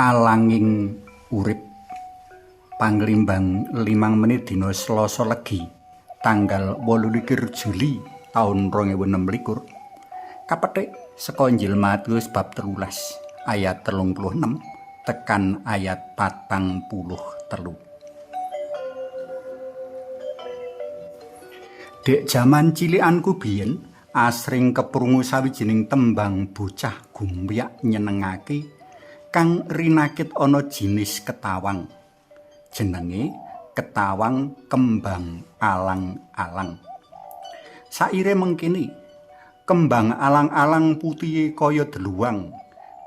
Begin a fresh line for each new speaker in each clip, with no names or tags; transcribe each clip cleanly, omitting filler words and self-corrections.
Alanging urip panglimbang 5 menit dina Selasa Legi tanggal 28 Juli taun 2026 kapethik saka Injil Matius bab 13 ayat 36 tekan ayat 43. Dek jaman cilikanku biyen asring keprungu sawijining tembang bocah gumbyak nyenengake kang rinakit ana jinis ketawang. Jenenge ketawang kembang alang-alang. Saire mengkini, kembang alang-alang putihe kaya deluwang,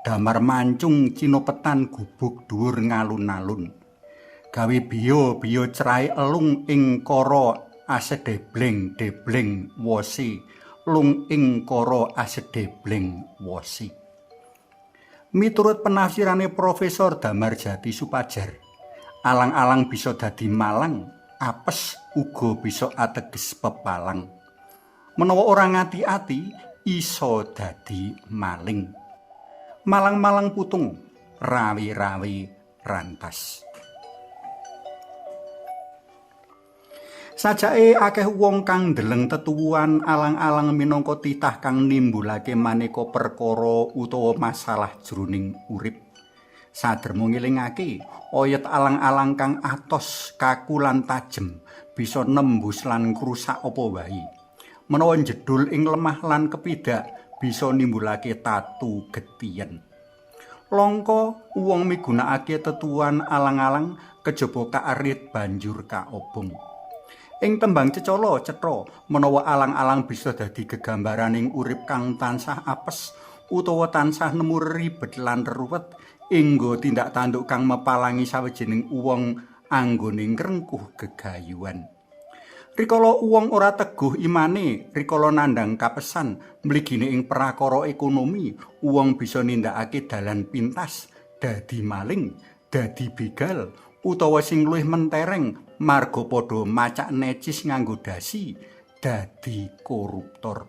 damar mancung cinopetan gubuk dhuwur ngalun-alun. Gawe biya-biya cerahe elung ing kara asedebleng-debleng wose, lung ing kara asedebleng wose. Miturut penafsirane Profesor Damarjati Supajar, alang-alang bisa dadi malang, apes uga bisa ateges pepalang. Menawa ora ngati-ati, iso dadi maling. Malang-malang putung, rawi-rawi rantas. Sajake akeh wong kang ndeleng tetuwuhan alang-alang minangka titah kang nimbulake maneka perkara utawa masalah jroning urip. Sadermo ngelingake, oyot alang-alang kang atos, kaku lan tajem bisa nembus lan ngrusak apa wae. Menawa jedul ing lemah lan kepidak bisa nimbulake tatu getien. Langka wong migunakake tetuwuhan alang-alang kejaba kaarit banjur kaobong. Ing tembang Cecala cetha menawa alang-alang bisa dadi gegambaraning urip kang tansah apes utawa tansah nemu ribet lan reruwet inggo tindak tanduk kang mepalangi sawijining wong anggone ngrengkuh gegayuhan. Rikala wong ora teguh imane, rikala nandhang kapesan mligine ing prakara ekonomi, wong bisa nindakake dalan pintas, dadi maling, dadi begal, utawa sing luwih mentereng marga padha macak necis nganggo dasi dadi koruptor.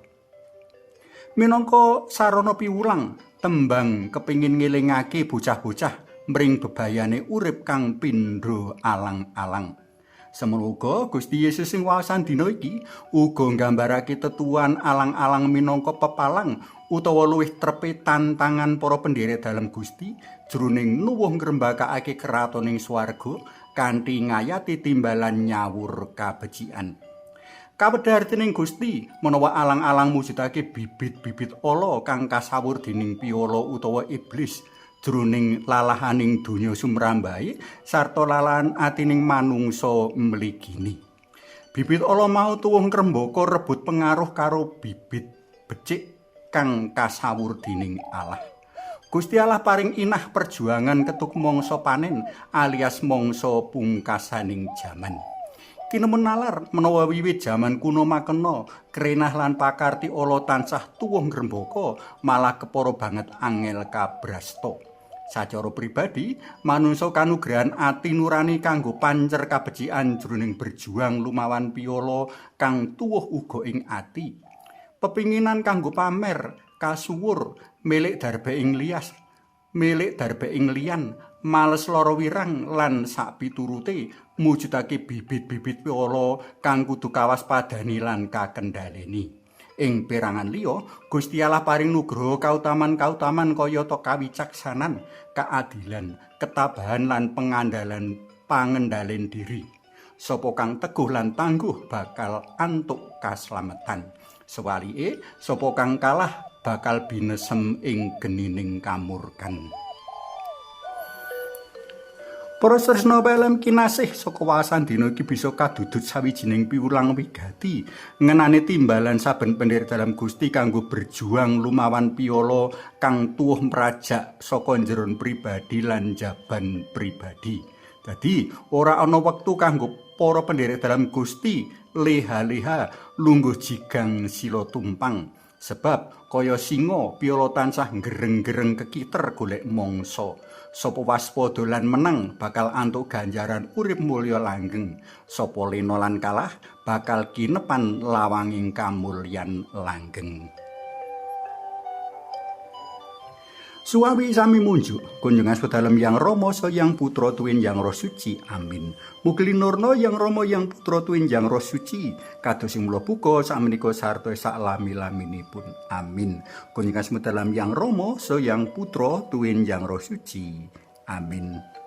Minangka sarana piwulang, tembang kepingin ngelingake bocah-bocah mring bebayane urip kang pindho alang-alang. Semono uga Gusti Yesus sing waosan dina iki uga nggambarake tetuan alang-alang minangka pepalang utawa luwih trepe tantangan para pendherek dalem Gusti jroning nuwuh ngrembakake kratoning swarga kanthi ngayati timbalan nyawur kabecikan. Kawedartening Gusti menawa alang-alang mujudake bibit-bibit ala kang kasawur dening piyala utawa iblis jroning lalahaning donya sumrambahe sarta lalahan atining manungsa mligini. Bibit ala mau tuwuh ngrembaka rebut pengaruh karo bibit becik kang kasawur dening Allah. Gusti Allah paring inah perjuangan ketuk mangsa panen alias mangsa pungkasaning jaman. Kinemen nalar menawa wiwit jaman kuno makena krenah lan pakarti ala tansah tuwuh ngrembaka malah kepara banget angel kabrasta. Sacara pribadi, manungsa kanugrahan ati nurani kanggo pancer kabecikan jroning berjuang lumawan piyala kang tuwuh uga ing ati. Pepinginan kanggo pamer, kasuwur, milik darbe ing liyan, males lara wirang lan sak piturute mujudake bibit-bibit piyala kang kudu kawaspadani lan kakendhaleni. Ing perangan liya, Gusti Allah paring nugraha kautaman-kautaman kayata kawicaksanan, keadilan, ketabahan lan pangendalen diri. Sapa kang teguh lan tangguh bakal antuk kaslametan. Sewalike, sapa kang kalah bakal binesem ing genining kamurkan. Para tresna pelem kinasih saka waosan dina iki bisa kadudut sawijining piwulang wigati ngenani timbalan saben pendherek dalam Gusti kanggo berjuang lumawan piyala kang tuwuh mrajak saka njeron pribadi lan jaban pribadi. Dadi ora ana wektu kanggo para pendherek dalam Gusti leha-leha lungguh jigang sila tumpang. Sebab kaya singa piyala tansah ngereng-gereng kekiter golek mangsa. Sapa waspada lan menang bakal antuk ganjaran urip mulya langgeng. Sapa lena lan kalah bakal kinepan lawanging kamulyan langgeng. Suwawi sami munjuk, kunjungan sedalam yang Rama so yang putra tuwin yang Roh Suci. Amin. Mugi linurna yang Rama yang putra tuwin yang Roh Suci, kados sing mula buka sakmenika sarta sak lami-laminipun. Amin. Kunjungan sedalam yang Rama so yang putra tuwin yang Roh Suci. Amin.